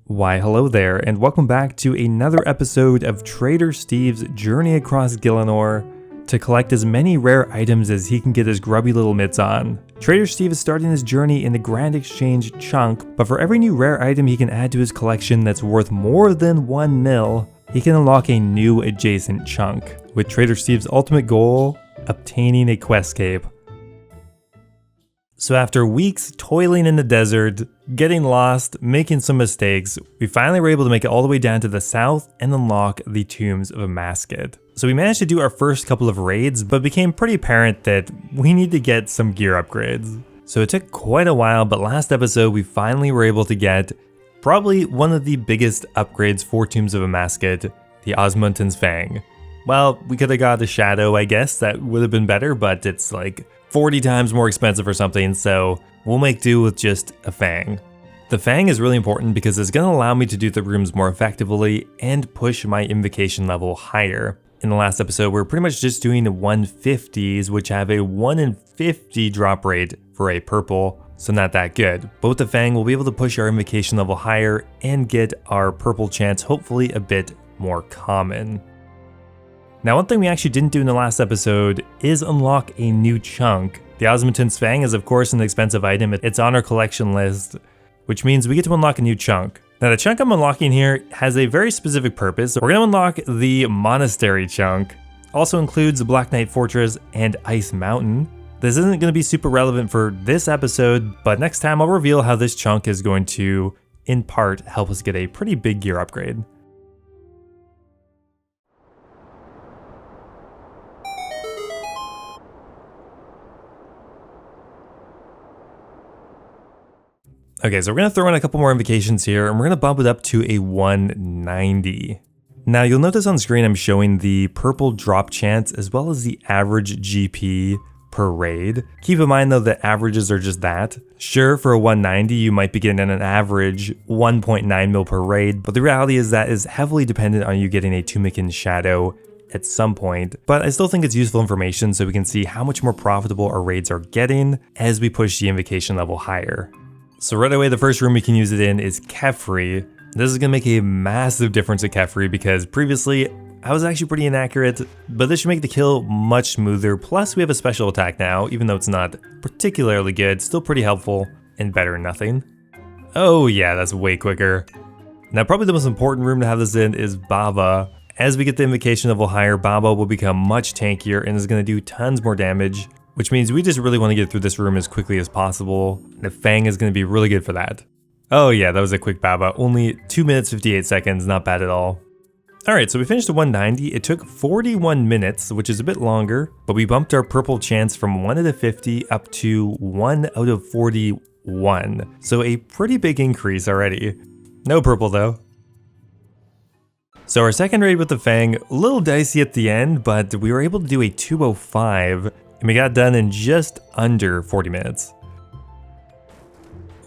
Why hello there, and welcome back to another episode of Trader Steve's journey across Gielinor to collect as many rare items as he can get his grubby little mitts on. Trader Steve is starting his journey in the Grand Exchange chunk, but for every new rare item he can add to his collection that's worth more than 1 mil, he can unlock a new adjacent chunk, with Trader Steve's ultimate goal, obtaining a quest cape. So after weeks toiling in the desert, getting lost, making some mistakes, we finally were able to make it all the way down to the south and unlock the tombs of amascut. So we managed to do our first couple of raids, but it became pretty apparent that we need to get some gear upgrades. So it took quite a while, but last episode we finally were able to get probably one of the biggest upgrades for tombs of amascut, the Osmundton's Fang. Well, we could have got a shadow, I guess, that would have been better, but it's like 40 times more expensive or something, so we'll make do with just a Fang. The Fang is really important because it's going to allow me to do the rooms more effectively and push my invocation level higher. In the last episode, we're pretty much just doing the 150s, which have a 1 in 50 drop rate for a purple, so not that good. But with the Fang, we'll be able to push our invocation level higher and get our purple chance hopefully a bit more common. Now, one thing we actually didn't do in the last episode is unlock a new chunk. The Osmundton's Fang is of course an expensive item. It's on our collection list, which means we get to unlock a new chunk. Now the chunk I'm unlocking here has a very specific purpose. We're going to unlock the monastery chunk. Also includes the Black Knight Fortress and Ice Mountain. This isn't going to be super relevant for this episode, but next time I'll reveal how this chunk is going to, in part, help us get a pretty big gear upgrade. Okay, so we're going to throw in a couple more invocations here, and we're going to bump it up to a 190. Now, you'll notice on screen I'm showing the purple drop chance as well as the average GP per raid. Keep in mind though that averages are just that. Sure, for a 190 you might be getting an average 1.9 mil per raid, but the reality is that is heavily dependent on you getting a Tumikin Shadow at some point, but I still think it's useful information so we can see how much more profitable our raids are getting as we push the invocation level higher. So right away, the first room we can use it in is Kefri. This is going to make a massive difference at Kefri because previously I was actually pretty inaccurate, but this should make the kill much smoother. Plus we have a special attack now, even though it's not particularly good, still pretty helpful and better than nothing. Oh yeah, that's way quicker. Now probably the most important room to have this in is Baba. As we get the invocation level higher, Baba will become much tankier and is going to do tons more damage, which means we just really want to get through this room as quickly as possible. The Fang is going to be really good for that. Oh yeah, that was a quick Baba. Only 2 minutes 58 seconds, not bad at all. Alright, so we finished at 190. It took 41 minutes, which is a bit longer, but we bumped our purple chance from 1 out of 50 up to 1 out of 41. So a pretty big increase already. No purple though. So our second raid with the Fang, a little dicey at the end, but we were able to do a 205. And we got done in just under 40 minutes.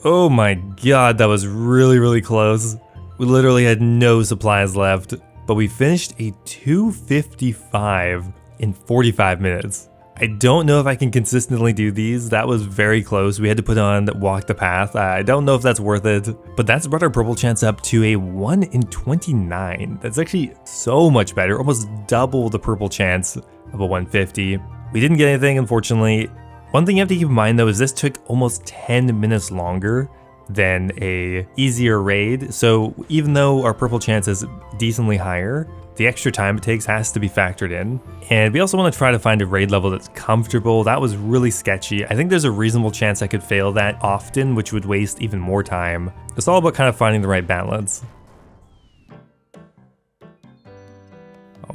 Oh my god, that was really close. We literally had no supplies left, but we finished a 255 in 45 minutes. I don't know if I can consistently do these. That was very close. We had to put on Walk the Path. I don't know if that's worth it, but that's brought our purple chance up to a 1 in 29. That's actually so much better, almost double the purple chance of a 150. We didn't get anything, unfortunately. One thing you have to keep in mind though is this took almost 10 minutes longer than a easier raid. So even though our purple chance is decently higher, the extra time it takes has to be factored in. And we also want to try to find a raid level that's comfortable. That was really sketchy. I think there's a reasonable chance I could fail that often, which would waste even more time. It's all about kind of finding the right balance.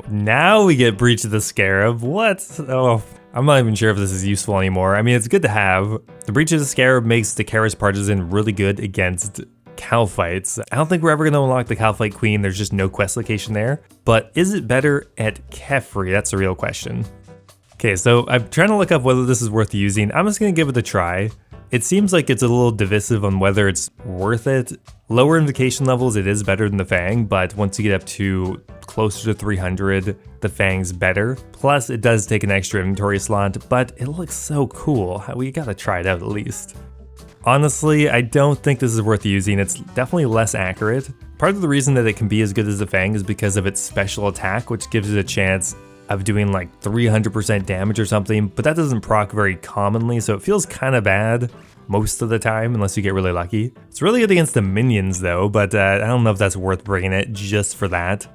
Now we get Breach of the Scarab. What? Oh, I'm not even sure if this is useful anymore. I mean, it's good to have. The Breach of the Scarab makes the Karis Partisan really good against cow fights. I don't think we're ever going to unlock the cow fight queen. There's just no quest location there. But is it better at Kefri? That's the real question. Okay, so I'm trying to look up whether this is worth using. I'm just going to give it a try. It seems like it's a little divisive on whether it's worth it. Lower invocation levels, it is better than the Fang, but once you get up to closer to 300, the Fang's better. Plus, it does take an extra inventory slot, but it looks so cool. We gotta try it out at least. Honestly, I don't think this is worth using. It's definitely less accurate. Part of the reason that it can be as good as the Fang is because of its special attack, which gives it a chance of doing like 300% damage or something, but that doesn't proc very commonly, so it feels kind of bad most of the time, unless you get really lucky. It's really good against the minions though, but I don't know if that's worth bringing it just for that.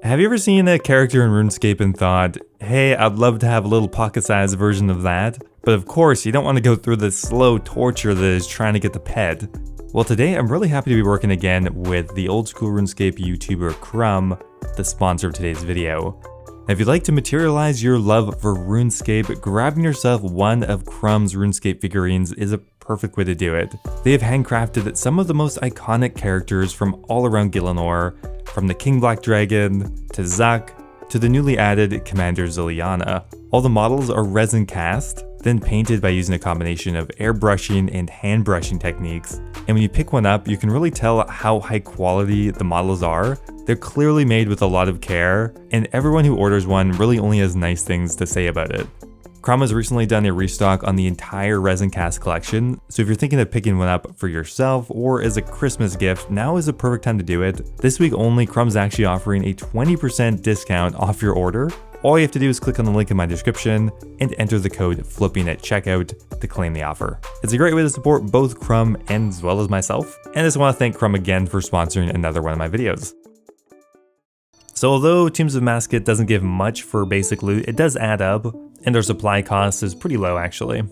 Have you ever seen a character in RuneScape and thought, hey, I'd love to have a little pocket-sized version of that? But of course, you don't want to go through the slow torture that is trying to get the pet. Well, today I'm really happy to be working again with the old school RuneScape YouTuber Crumb, the sponsor of today's video. If you'd like to materialize your love for RuneScape, grabbing yourself one of Crumb's RuneScape figurines is a perfect way to do it. They have handcrafted some of the most iconic characters from all around Gielinor, from the King Black Dragon, to Zuck, to the newly added Commander Ziliana. All the models are resin cast, then painted by using a combination of airbrushing and hand brushing techniques. And when you pick one up, you can really tell how high quality the models are. They're clearly made with a lot of care, and everyone who orders one really only has nice things to say about it. Crumb has recently done a restock on the entire resin cast collection, so if you're thinking of picking one up for yourself or as a Christmas gift, now is the perfect time to do it. This week only, Crumb's actually offering a 20% discount off your order. All you have to do is click on the link in my description and enter the code FLIPPING at checkout to claim the offer. It's a great way to support both Crumb and as well as myself, and I just want to thank Crumb again for sponsoring another one of my videos. So although Tombs of Amascut doesn't give much for basic loot, it does add up, and their supply cost is pretty low actually.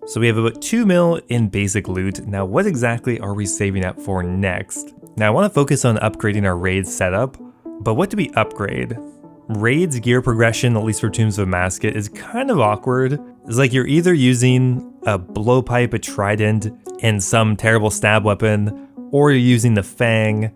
So we have about 2 mil in basic loot. Now what exactly are we saving up for next? Now I want to focus on upgrading our raid setup, but what do we upgrade? Raid's gear progression, at least for Tombs of Amascut, is kind of awkward. It's like you're either using a blowpipe, a trident, and some terrible stab weapon, or you're using the Fang,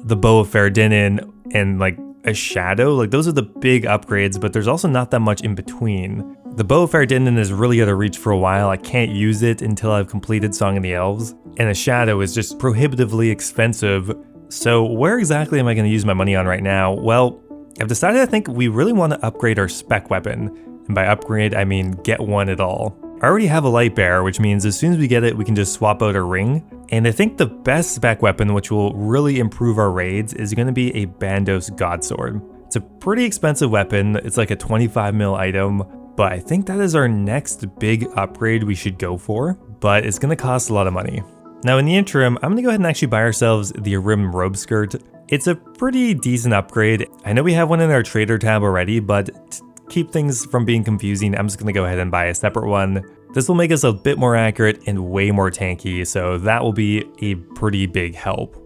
the Bow of Ferdinand, and like a shadow. Like those are the big upgrades, but there's also not that much in between. The Bow of Ferdinand is really out of reach for a while. I can't use it until I've completed Song of the Elves, and a shadow is just prohibitively expensive. So where exactly am I going to use my money on right now? Well, I've decided I think we really want to upgrade our spec weapon, and by upgrade I mean get one at all. I already have a light bearer, which means as soon as we get it we can just swap out a ring, and I think the best spec weapon which will really improve our raids is going to be a Bandos godsword. It's a pretty expensive weapon, it's like a 25 mil item, but I think that is our next big upgrade we should go for, but it's going to cost a lot of money. Now in the interim, I'm going to go ahead and actually buy ourselves the Arim robe skirt. It's a pretty decent upgrade. I know we have one in our trader tab already, but to keep things from being confusing, I'm just going to go ahead and buy a separate one. This will make us a bit more accurate and way more tanky, so that will be a pretty big help.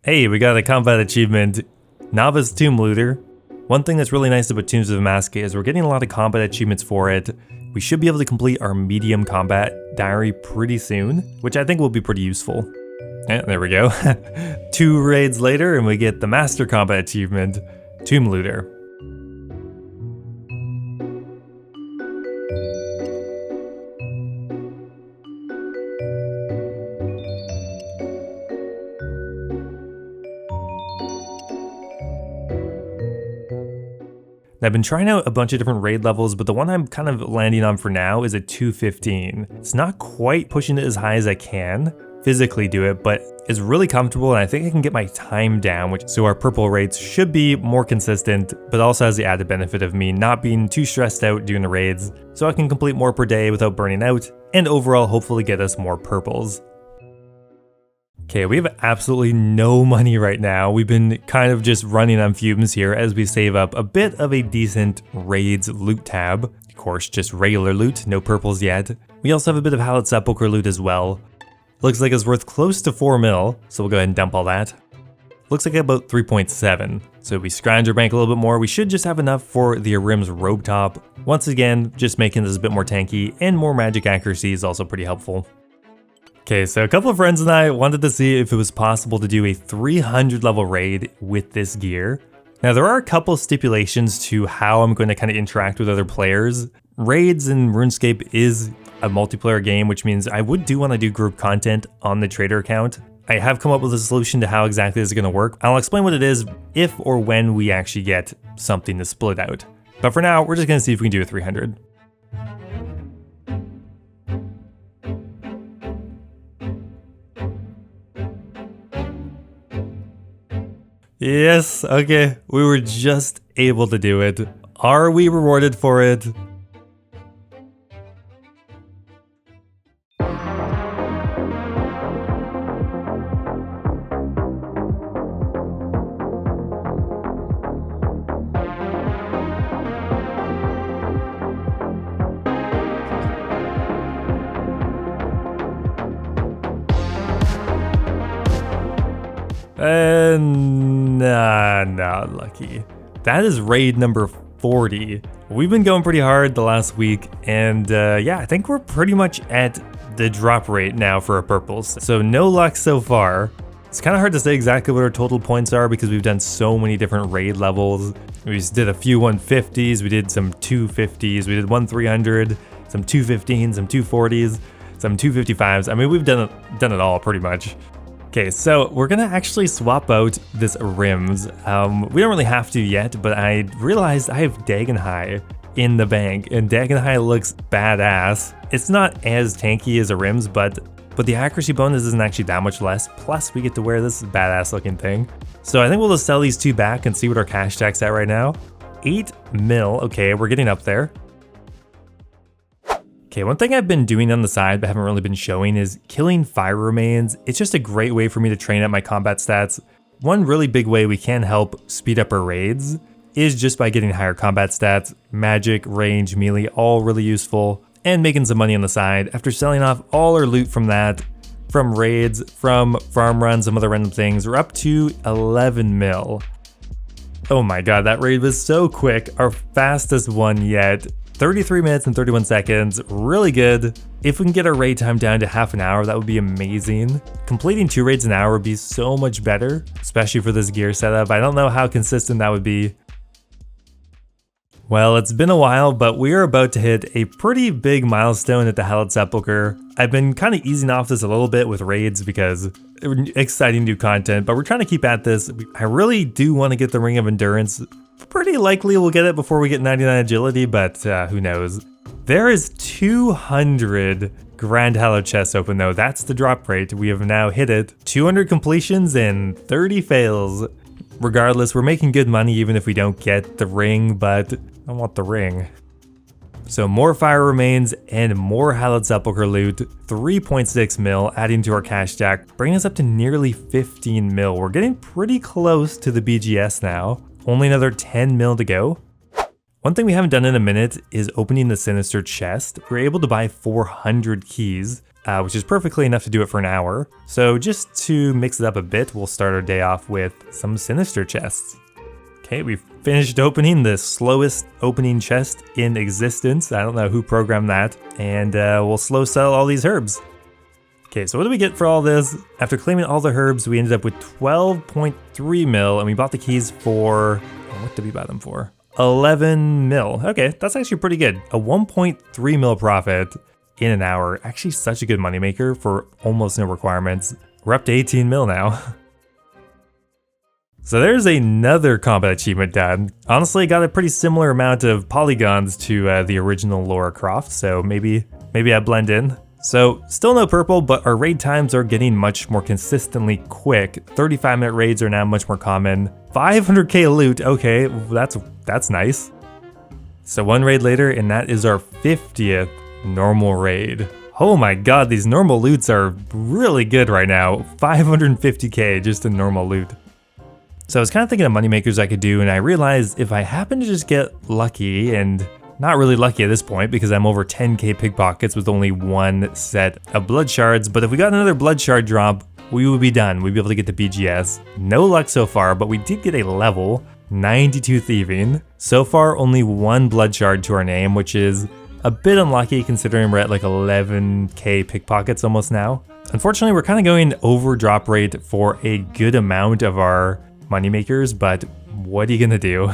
Hey, we got a combat achievement, Novice Tomb Looter. One thing that's really nice about Tombs of Amascut is we're getting a lot of combat achievements for it. We should be able to complete our medium combat diary pretty soon, which I think will be pretty useful. Yeah, there we go. 2 raids later and we get the Master Combat achievement, Tomb Looter. I've been trying out a bunch of different raid levels, but the one I'm kind of landing on for now is a 215. It's not quite pushing it as high as I can physically do it, but it's really comfortable and I think I can get my time down, so our purple raids should be more consistent, but also has the added benefit of me not being too stressed out doing the raids, so I can complete more per day without burning out, and overall hopefully get us more purples. Okay, we have absolutely no money right now. We've been kind of just running on fumes here as we save up a bit of a decent raids loot tab. Of course, just regular loot, no purples yet. We also have a bit of Hallowed Sepulchre loot as well. Looks like it's worth close to 4 mil, so we'll go ahead and dump all that. Looks like about 3.7. So if we scrounge our bank a little bit more, we should just have enough for the Arim's robe top. Once again, just making this a bit more tanky, and more magic accuracy is also pretty helpful. Okay, so a couple of friends and I wanted to see if it was possible to do a 300 level raid with this gear. Now there are a couple stipulations to how I'm going to kind of interact with other players. Raids in RuneScape is a multiplayer game, which means I want to do group content on the trader account. I have come up with a solution to how exactly this is going to work. I'll explain what it is if or when we actually get something to split out. But for now, we're just going to see if we can do a 300. Yes, okay, we were just able to do it. Are we rewarded for it? Nah, not lucky. That is raid number 40. We've been going pretty hard the last week, and yeah, I think we're pretty much at the drop rate now for our purples. So no luck so far. It's kind of hard to say exactly what our total points are because we've done so many different raid levels. We just did a few 150s, we did some 250s, we did one 300, some 215s, some 240s, some 255s. I mean, we've done it all pretty much. Okay, so we're gonna actually swap out this rims. We don't really have to yet, but I realized I have Dagenhai in the bank, and Dagenhai looks badass. It's not as tanky as a rims, but the accuracy bonus isn't actually that much less. Plus, we get to wear this badass looking thing. So I think we'll just sell these two back and see what our cash stack's at right now. 8 mil. Okay, we're getting up there. Okay, one thing I've been doing on the side but haven't really been showing is killing fire remains. It's just a great way for me to train up my combat stats. One really big way we can help speed up our raids is just by getting higher combat stats. Magic, range, melee, all really useful, and making some money on the side after selling off all our loot from that, from raids, from farm runs, some other random things. We're up to 11 mil. Oh my god, that raid was so quick, our fastest one yet. 33 minutes and 31 seconds, really good. If we can get our raid time down to half an hour, that would be amazing. Completing 2 raids an hour would be so much better, especially for this gear setup. I don't know how consistent that would be. Well, it's been a while, but we are about to hit a pretty big milestone at the Hallowed Sepulchre. I've been kind of easing off this a little bit with raids because exciting new content, but we're trying to keep at this. I really do want to get the Ring of Endurance. Pretty likely we'll get it before we get 99 agility, but who knows. There is 200 Grand Hallowed chests open though. That's the drop rate. We have now hit it. 200 completions and 30 fails. Regardless, we're making good money even if we don't get the ring, but I want the ring. So more fire remains and more Hallowed Sepulchre loot. 3.6 mil adding to our cash stack, bringing us up to nearly 15 mil. We're getting pretty close to the BGS now. Only another 10 mil to go. One thing we haven't done in a minute is opening the Sinister chest. We're able to buy 400 keys, which is perfectly enough to do it for an hour. So just to mix it up a bit, we'll start our day off with some Sinister chests. Okay, we've finished opening the slowest opening chest in existence. I don't know who programmed that. And we'll slow sell all these herbs. Okay, so what do we get for all this? After claiming all the herbs, we ended up with 12.3 mil, and we bought the keys for, what did we buy them for? 11 mil. Okay, that's actually pretty good. A 1.3 mil profit in an hour. Actually such a good moneymaker for almost no requirements. We're up to 18 mil now. So there's another combat achievement done. Honestly, got a pretty similar amount of polygons to the original Lara Croft, so maybe I blend in. So still no purple, but our raid times are getting much more consistently quick. 35-minute raids are now much more common. 500k loot, okay, that's nice. So one raid later, and that is our 50th normal raid. Oh my god, these normal loots are really good right now. 550k just in normal loot. So I was kind of thinking of moneymakers I could do, and I realized if I happen to just get lucky, and not really lucky at this point because I'm over 10k pickpockets with only one set of blood shards, but if we got another blood shard drop, we would be done. We'd be able to get the BGS. No luck so far, but we did get a level 92 thieving. So far, only one blood shard to our name, which is a bit unlucky considering we're at like 11k pickpockets almost now. Unfortunately, we're kind of going over drop rate for a good amount of our moneymakers, but what are you gonna do?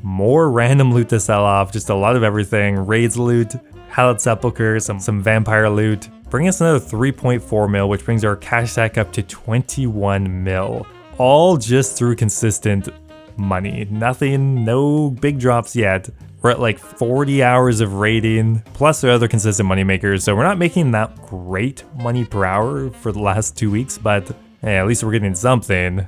More random loot to sell off, just a lot of everything. Raids loot, Hallowed Sepulchre, some vampire loot. Bring us another 3.4 mil, which brings our cash stack up to 21 mil. All just through consistent money. Nothing, no big drops yet. We're at like 40 hours of raiding, plus our other consistent money makers, so we're not making that great money per hour for the last 2 weeks, but hey, at least we're getting something.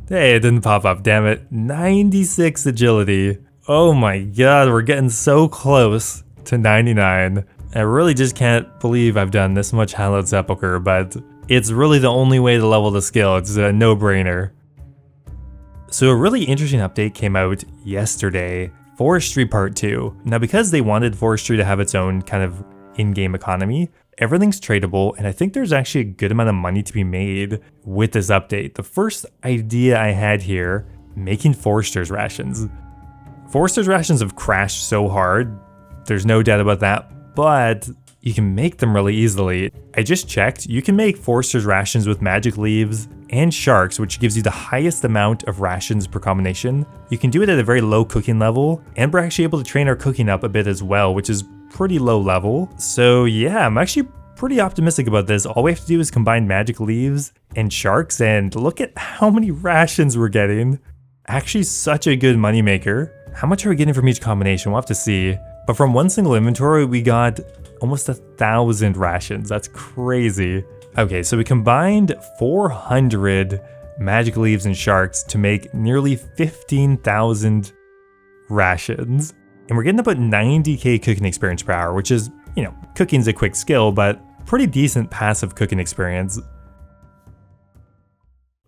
Hey, it didn't pop up, damn it. 96 agility. Oh my god, we're getting so close to 99. I really just can't believe I've done this much Hallowed Sepulchre, but it's really the only way to level the skill. It's a no-brainer. So a really interesting update came out yesterday, Forestry Part 2. Now because they wanted Forestry to have its own kind of in-game economy, everything's tradable, and I think there's actually a good amount of money to be made with this update. The first idea I had here, making Forester's Rations. Forester's Rations have crashed so hard, there's no doubt about that, but you can make them really easily. I just checked, you can make Forester's Rations with magic leaves and sharks, which gives you the highest amount of rations per combination. You can do it at a very low cooking level, and we're actually able to train our cooking up a bit as well, which is pretty low level. So yeah, I'm actually pretty optimistic about this. All we have to do is combine magic leaves and sharks, and look at how many rations we're getting. Actually such a good moneymaker. How much are we getting from each combination? We'll have to see. But from one single inventory, we got almost 1,000 rations. That's crazy. Okay, so we combined 400 magic leaves and sharks to make nearly 15,000 rations. And we're getting about 90k cooking experience per hour, which is, you know, cooking's a quick skill, but pretty decent passive cooking experience.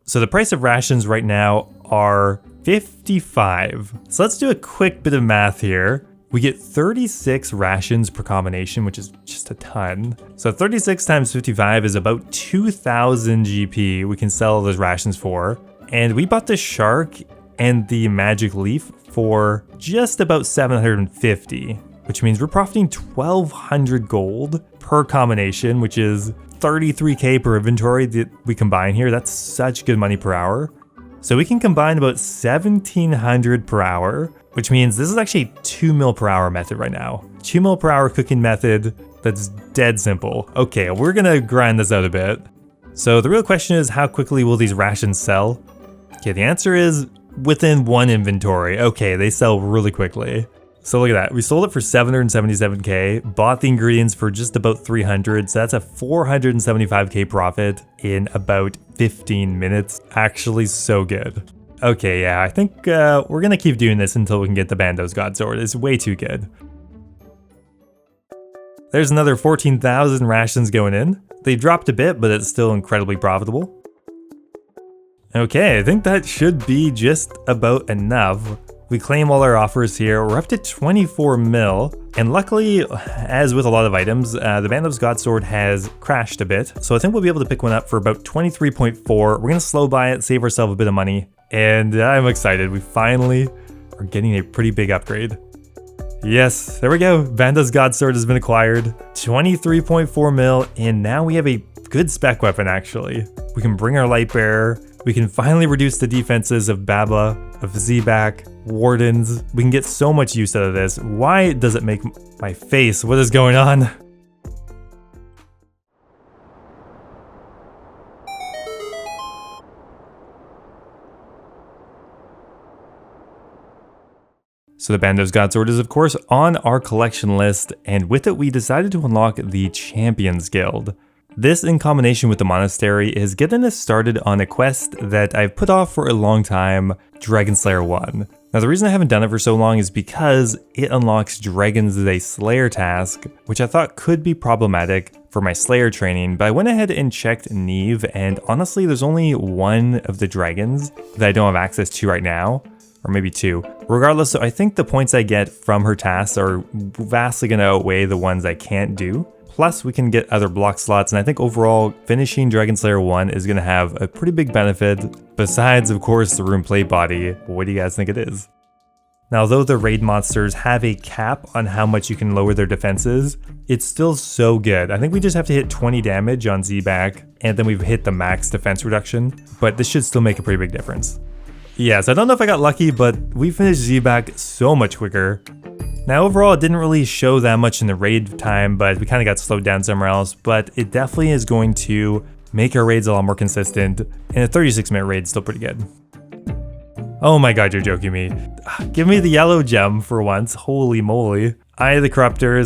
So the price of rations right now are 55. So let's do a quick bit of math here. We get 36 rations per combination, which is just a ton. So 36 times 55 is about 2,000 GP we can sell those rations for. And we bought the shark and the magic leaf for just about 750, which means we're profiting 1,200 gold per combination, which is 33k per inventory that we combine here. That's such good money per hour. So we can combine about 1,700 per hour, which means this is actually a 2 mil per hour method right now. 2 mil per hour cooking method that's dead simple. Okay, we're gonna grind this out a bit. So the real question is, how quickly will these rations sell? Okay, the answer is within one inventory. Okay, they sell really quickly. So look at that, we sold it for 777k, bought the ingredients for just about 300, so that's a 475k profit in about 15 minutes. Actually so good. Okay, yeah, I think we're gonna keep doing this until we can get the Bandos godsword. It's way too good. There's another 14,000 rations going in. They dropped a bit, but it's still incredibly profitable. Okay, I think that should be just about enough. We claim all our offers here. We're up to 24 mil, and luckily, as with a lot of items, the Bandos godsword has crashed a bit, so I think we'll be able to pick one up for about 23.4. We're gonna slow buy it, save ourselves a bit of money, and I'm excited. We finally are getting a pretty big upgrade. Yes, there we go. Bandos godsword has been acquired. 23.4 mil, and now we have a good spec weapon actually. We can bring our light bearer. We can finally reduce the defenses of Baba, of Zebak, Wardens. We can get so much use out of this. Why does it make my face? What is going on? So the Bandos godsword is of course on our collection list, and with it we decided to unlock the Champions Guild. This, in combination with the monastery, is getting us started on a quest that I've put off for a long time, Dragon Slayer 1. Now the reason I haven't done it for so long is because it unlocks Dragon's Day Slayer task, which I thought could be problematic for my Slayer training, but I went ahead and checked Neve, and honestly there's only one of the dragons that I don't have access to right now, or maybe two. Regardless, so I think the points I get from her tasks are vastly going to outweigh the ones I can't do. Plus, we can get other block slots, and I think overall, finishing Dragon Slayer 1 is going to have a pretty big benefit, besides, of course, the rune plate body. What do you guys think it is? Now, although the raid monsters have a cap on how much you can lower their defenses, it's still so good. I think we just have to hit 20 damage on Zebak, and then we've hit the max defense reduction, but this should still make a pretty big difference. Yes, I don't know if I got lucky, but we finished Zebak so much quicker. Now overall, it didn't really show that much in the raid time, but we kind of got slowed down somewhere else, but it definitely is going to make our raids a lot more consistent, and a 36-minute raid is still pretty good. Oh my god, you're joking me. Give me the yellow gem for once, holy moly. Eye of the Corruptor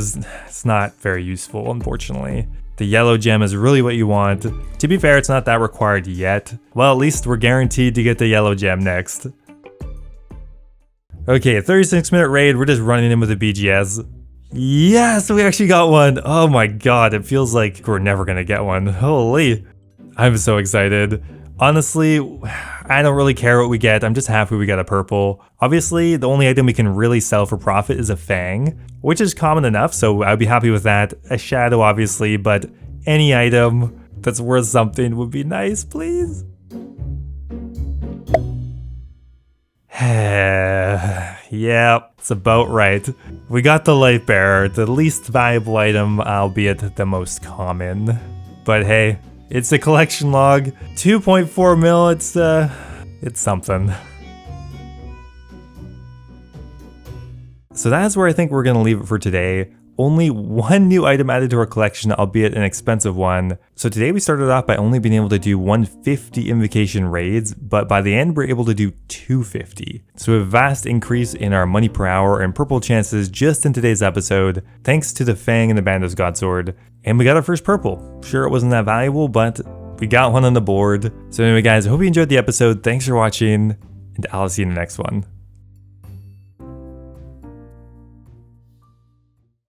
it's not very useful, unfortunately. The yellow gem is really what you want. To be fair, it's not that required yet. Well, at least we're guaranteed to get the yellow gem next. Okay, a 36-minute raid. We're just running in with a BGS. Yes, we actually got one. Oh my god, it feels like we're never gonna get one. Holy. I'm so excited. Honestly, I don't really care what we get. I'm just happy we got a purple. Obviously, the only item we can really sell for profit is a fang, which is common enough, so I'd be happy with that. A shadow, obviously, but any item that's worth something would be nice, please. Yep, it's about right. We got the light bearer, the least valuable item, albeit the most common. But hey, it's a collection log. 2.4 mil, it's something. So that's where I think we're gonna leave it for today. Only one new item added to our collection, albeit an expensive one. So today we started off by only being able to do 150 invocation raids, but by the end we're able to do 250. So a vast increase in our money per hour and purple chances just in today's episode, thanks to the Fang and the Bandos godsword. And we got our first purple. Sure, it wasn't that valuable, but we got one on the board. So anyway guys, I hope you enjoyed the episode. Thanks for watching, and I'll see you in the next one.